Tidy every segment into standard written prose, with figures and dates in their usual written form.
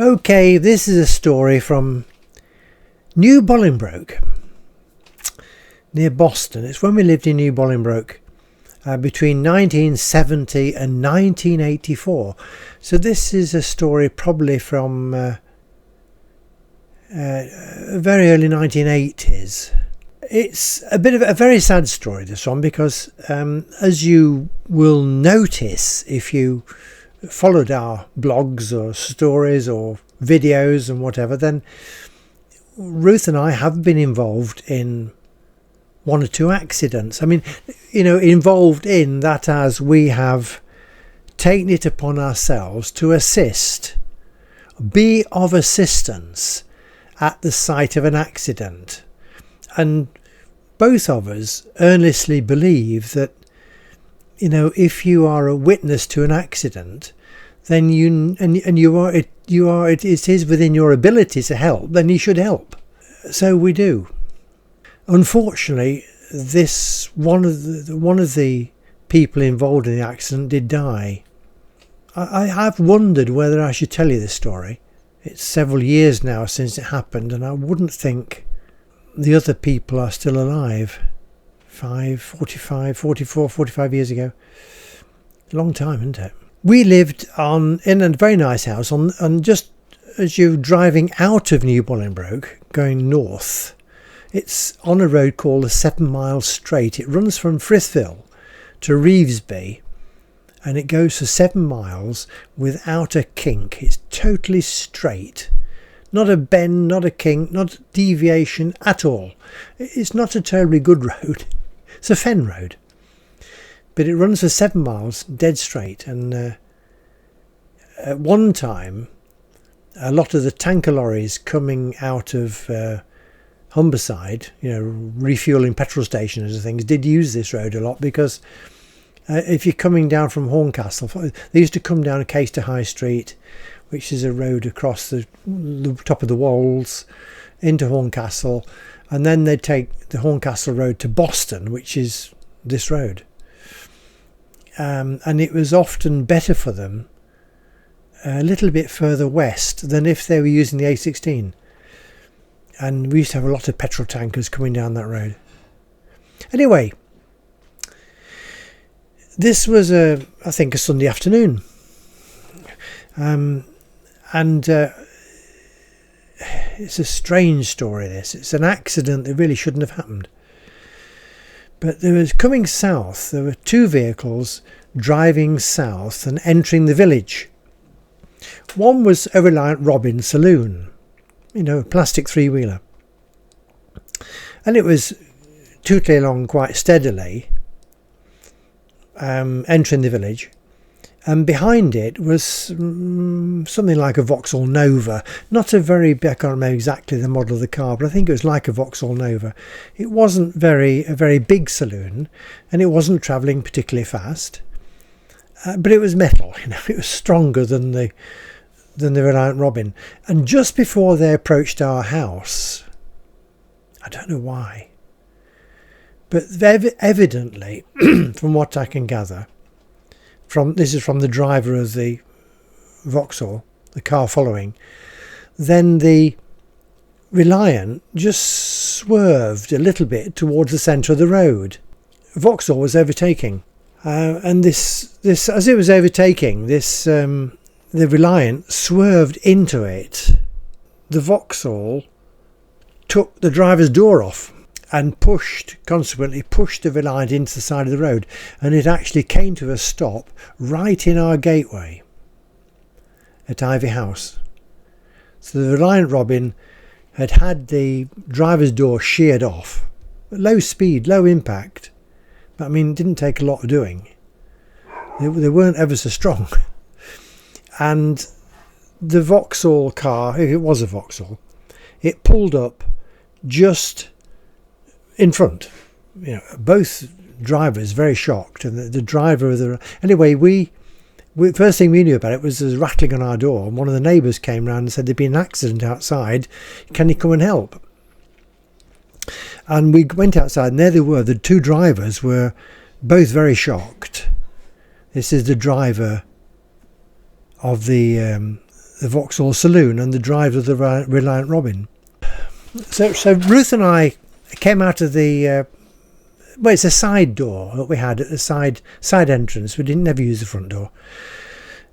Okay, this is a story from New Bolingbroke, near Boston. It's when we lived in New Bolingbroke between 1970 and 1984. So this is a story probably from very early 1980s. It's a bit of a very sad story, this one, because as you will notice if you followed our blogs or stories or videos and whatever, then Ruth and I have been involved in one or two accidents. I mean, involved in that, as we have taken it upon ourselves to be of assistance at the site of an accident. And both of us earnestly believe that, if you are a witness to an accident, then it is within your ability to help, then you should help. So we do. Unfortunately, this one of the people involved in the accident did die. I have wondered whether I should tell you this story. It's several years now since it happened, and I wouldn't think the other people are still alive. 45 years ago. A long time, isn't it? We lived in a very nice house on just as you're driving out of New Bolingbroke, going north. It's on a road called the 7 Mile Straight. It runs from Frithville to Revesby, and it goes for 7 miles without a kink. It's totally straight. Not a bend, not a kink, not a deviation at all. It's not a terribly good road. It's a fen road. But it runs for 7 miles, dead straight. And at one time, a lot of the tanker lorries coming out of Humberside, refueling petrol stations and things, did use this road a lot, because if you're coming down from Horncastle, they used to come down Caister High Street, which is a road across the top of the Wolds into Horncastle, and then they'd take the Horncastle road to Boston, which is this road. And it was often better for them a little bit further west than if they were using the A16. And we used to have a lot of petrol tankers coming down that road. Anyway, this was I think a Sunday afternoon. And it's a strange story, this. It's an accident that really shouldn't have happened. But coming south, there were two vehicles driving south and entering the village. One was a Reliant Robin saloon, a plastic three-wheeler. And it was tootling along quite steadily, entering the village. And behind it was something like a Vauxhall Nova. Not a very, I can't remember exactly the model of the car, but I think it was like a Vauxhall Nova. It wasn't a very big saloon, and it wasn't travelling particularly fast. But it was metal, it was stronger than the Reliant Robin. And just before they approached our house, I don't know why, but evidently, from what I can gather, this is from the driver of the Vauxhall, the car following, then the Reliant just swerved a little bit towards the centre of the road. Vauxhall was overtaking, and this as it was overtaking, the Reliant swerved into it. The Vauxhall took the driver's door off and consequently pushed the Reliant into the side of the road, and it actually came to a stop right in our gateway at Ivy House. So the Reliant Robin had the driver's door sheared off. Low speed, low impact, but it didn't take a lot of doing. They weren't ever so strong. And the Vauxhall car, if it was a Vauxhall, it pulled up just in front. Both drivers very shocked, and the driver of the... Anyway, we first thing we knew about it was there was rattling on our door, and one of the neighbours came round and said there'd been an accident outside. Can you come and help? And we went outside, and there they were. The two drivers were both very shocked. This is the driver of the the Vauxhall Saloon and the driver of the Reliant Robin. So Ruth and I came out of the well, it's a side door that we had at the side entrance. We didn't never use the front door.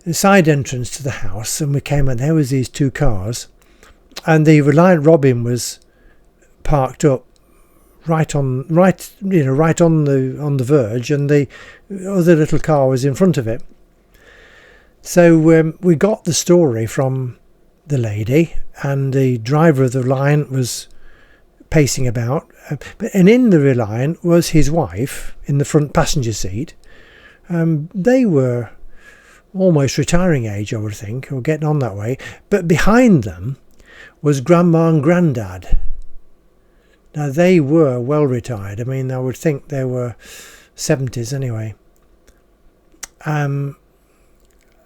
The side entrance to the house, and we came and there was these two cars, and the Reliant Robin was parked up right on the verge, and the other little car was in front of it. So we got the story from the lady, and the driver of the Reliant was pacing about, and in the Reliant was his wife in the front passenger seat. They were almost retiring age, I would think, or getting on that way, but behind them was Grandma and Grandad. Now they were well retired. I mean, I would think they were 70s anyway.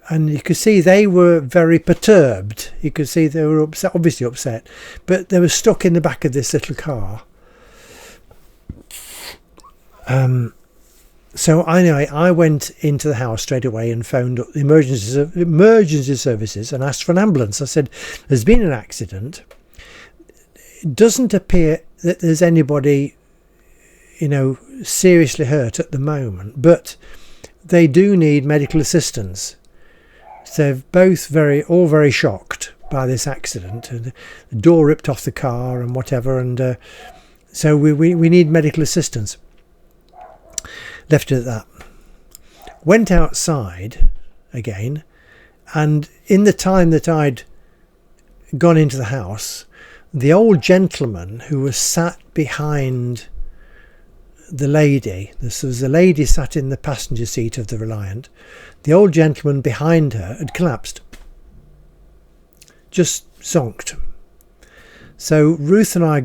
And you could see they were very perturbed. You could see they were upset, obviously upset, but they were stuck in the back of this little car. So anyway, I went into the house straight away and phoned up the emergency services and asked for an ambulance. I said, there's been an accident. It doesn't appear that there's anybody, seriously hurt at the moment, but they do need medical assistance. They're both all very shocked by this accident. The door ripped off the car and whatever, and so we need medical assistance. Left it at that. Went outside again, and in the time that I'd gone into the house, the old gentleman who was sat behind the lady, this was the lady sat in the passenger seat of the Reliant, the old gentleman behind her had collapsed, just zonked. So Ruth and I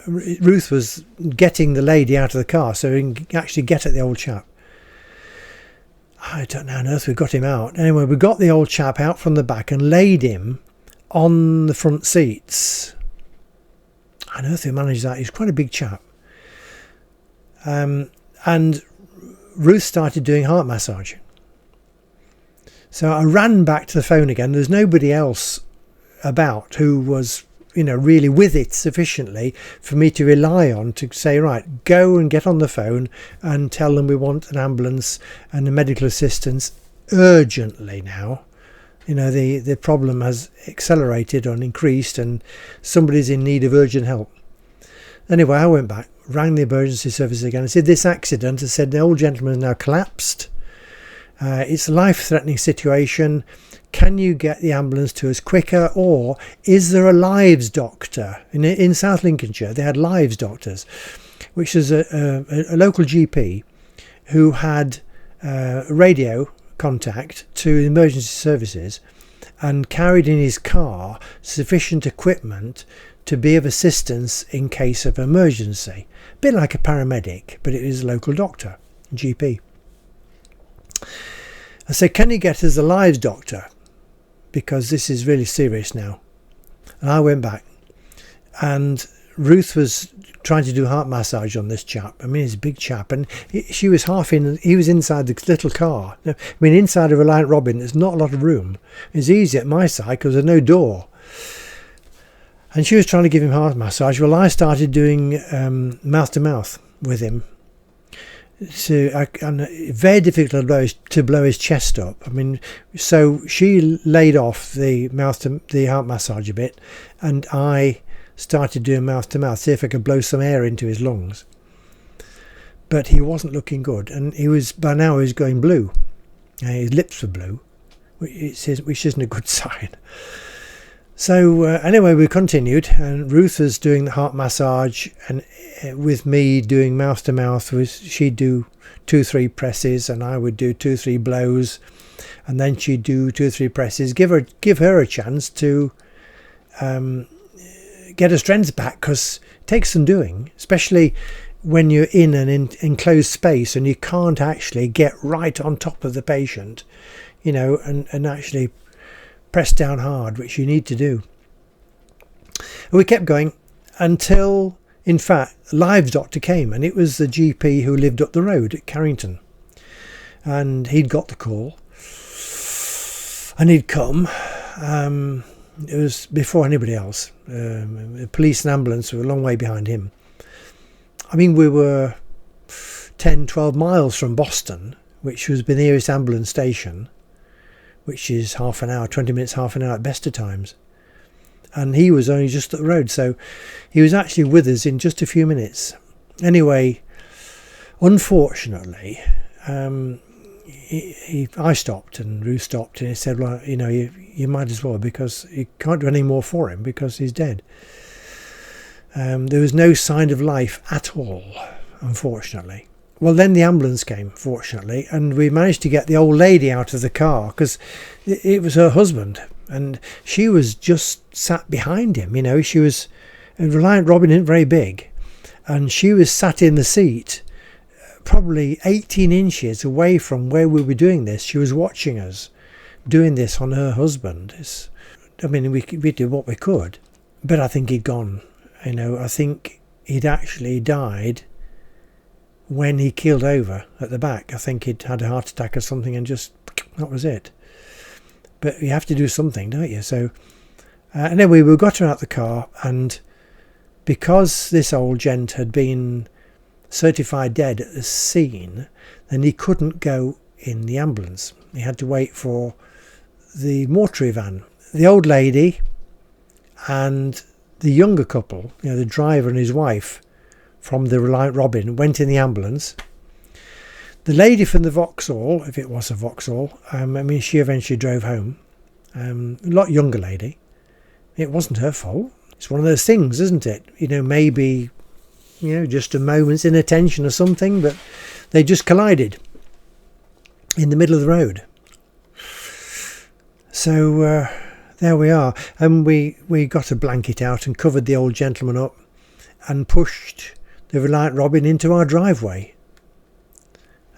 Ruth was getting the lady out of the car so we can actually get at the old chap. I don't know how on earth we got him out. Anyway, we got the old chap out from the back and laid him on the front seats. How on earth we managed that? He's quite a big chap. And Ruth started doing heart massage. So I ran back to the phone again. There's nobody else about who was, really with it sufficiently for me to rely on to say, right, go and get on the phone and tell them we want an ambulance and a medical assistance urgently now. The problem has accelerated and increased and somebody's in need of urgent help. Anyway, I went back, rang the emergency service again. I said, this accident, I said, the old gentleman has now collapsed. It's a life-threatening situation. Can you get the ambulance to us quicker, or is there a lives doctor? In South Lincolnshire, they had lives doctors, which is a local GP who had radio contact to emergency services and carried in his car sufficient equipment to be of assistance in case of emergency. A bit like a paramedic, but it is a local doctor, GP. I said, can you get us a lives doctor? Because this is really serious now. And I went back, and Ruth was trying to do heart massage on this chap. I mean, he's a big chap, and she was he was inside the little car. I mean, inside a Reliant Robin, there's not a lot of room. It's easy at my side because there's no door. And she was trying to give him heart massage. Well, I started doing mouth to mouth with him. So very difficult to blow his chest up. I mean, so she laid off the heart massage a bit, and I started doing mouth to mouth, see if I could blow some air into his lungs. But he wasn't looking good, and by now he was going blue. His lips were blue, which isn't a good sign. So anyway, we continued, and Ruth was doing the heart massage, and with me doing mouth to mouth. She'd do 2-3 presses, and I would do 2-3 blows, and then she'd do 2-3 presses. Give her a chance to get her strength back, because it takes some doing, especially when you're in an enclosed space and you can't actually get right on top of the patient, and actually press down hard, which you need to do. And we kept going until, in fact, the lives doctor came, and it was the GP who lived up the road at Carrington, and he'd got the call, and he'd come, It was before anybody else. The police and ambulance were a long way behind him. I mean, we were 10, 12 miles from Boston, which was the nearest ambulance station, which is half an hour, 20 minutes, half an hour at best of times. And he was only just up the road, so he was actually with us in just a few minutes. Anyway, unfortunately, I stopped and Ruth stopped, and he said, well, you know, you might as well, because you can't do any more for him because he's dead. There was no sign of life at all, unfortunately. Well, then the ambulance came, fortunately, and we managed to get the old lady out of the car, because it was her husband, and she was just sat behind him. You know, she was, Reliant Robin isn't very big, and she was sat in the seat probably 18 inches away from where we were doing this. She was watching us doing this on her husband. I mean, we did what we could, but I think he'd gone. You know, I think he'd actually died when he keeled over at the back. I think he'd had a heart attack or something, and just, that was it. But you have to do something, don't you? So anyway, we got her out the car, and because this old gent had been certified dead at the scene, then he couldn't go in the ambulance. He had to wait for the mortuary van. The old lady and the younger couple, you know, the driver and his wife from the Reliant Robin, went in the ambulance. The lady from the Vauxhall, if it was a Vauxhall, I mean, she eventually drove home. A lot younger lady. It wasn't her fault. It's one of those things, isn't it? You know, maybe, you know, just a moment's inattention or something, but they just collided in the middle of the road. So there we are. And we got a blanket out and covered the old gentleman up and pushed the Reliant Robin into our driveway,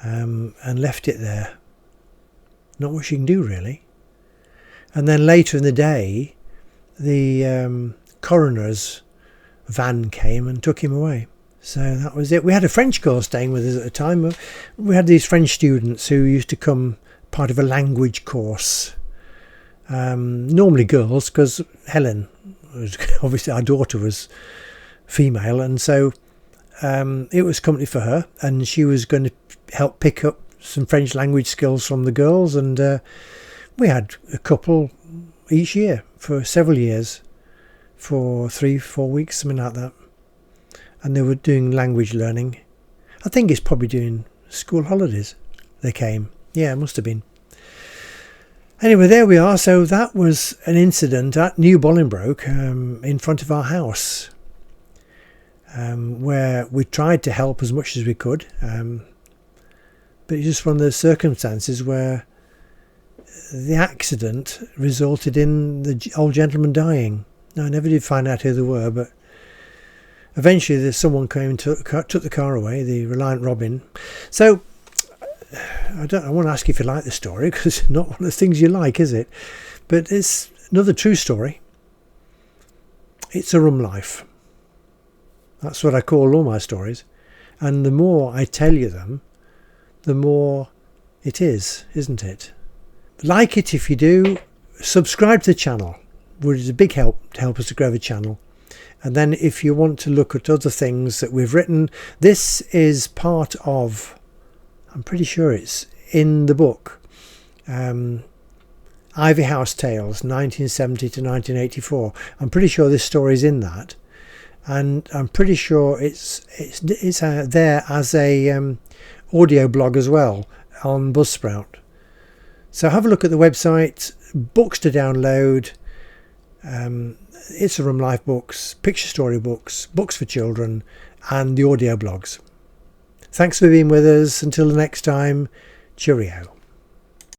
and left it there. Not much you can do, really. And then later in the day, the coroner's van came and took him away. So that was it. We had a French girl staying with us at the time. We had these French students who used to come part of a language course. Normally girls, because Helen, was, obviously our daughter, was female, and so it was company for her, and she was going to help pick up some French language skills from the girls, and we had a couple each year for several years, for 3-4 weeks, something like that. And they were doing language learning. I think it's probably during school holidays they came. Yeah, it must have been. Anyway, there we are. So that was an incident at New Bolingbroke, in front of our house, where we tried to help as much as we could. But it's just one of those circumstances where the accident resulted in the old gentleman dying. Now, I never did find out who they were, but eventually there's someone came and took the car away, the Reliant Robin. So I want to ask you if you like the story, because it's not one of the things you like, is it? But it's another true story. It's a rum life. That's what I call all my stories. And the more I tell you them, the more it is, isn't it? Like it if you do. Subscribe to the channel, which is a big help to help us to grow the channel. And then if you want to look at other things that we've written, this is part of, I'm pretty sure it's in the book, Ivy House Tales, 1970 to 1984. I'm pretty sure this story is in that. And I'm pretty sure it's there as a audio blog as well on Buzzsprout. So have a look at the website, books to download. It's a Rum Life books, picture story books, books for children, and the audio blogs. Thanks for being with us. Until the next time, cheerio.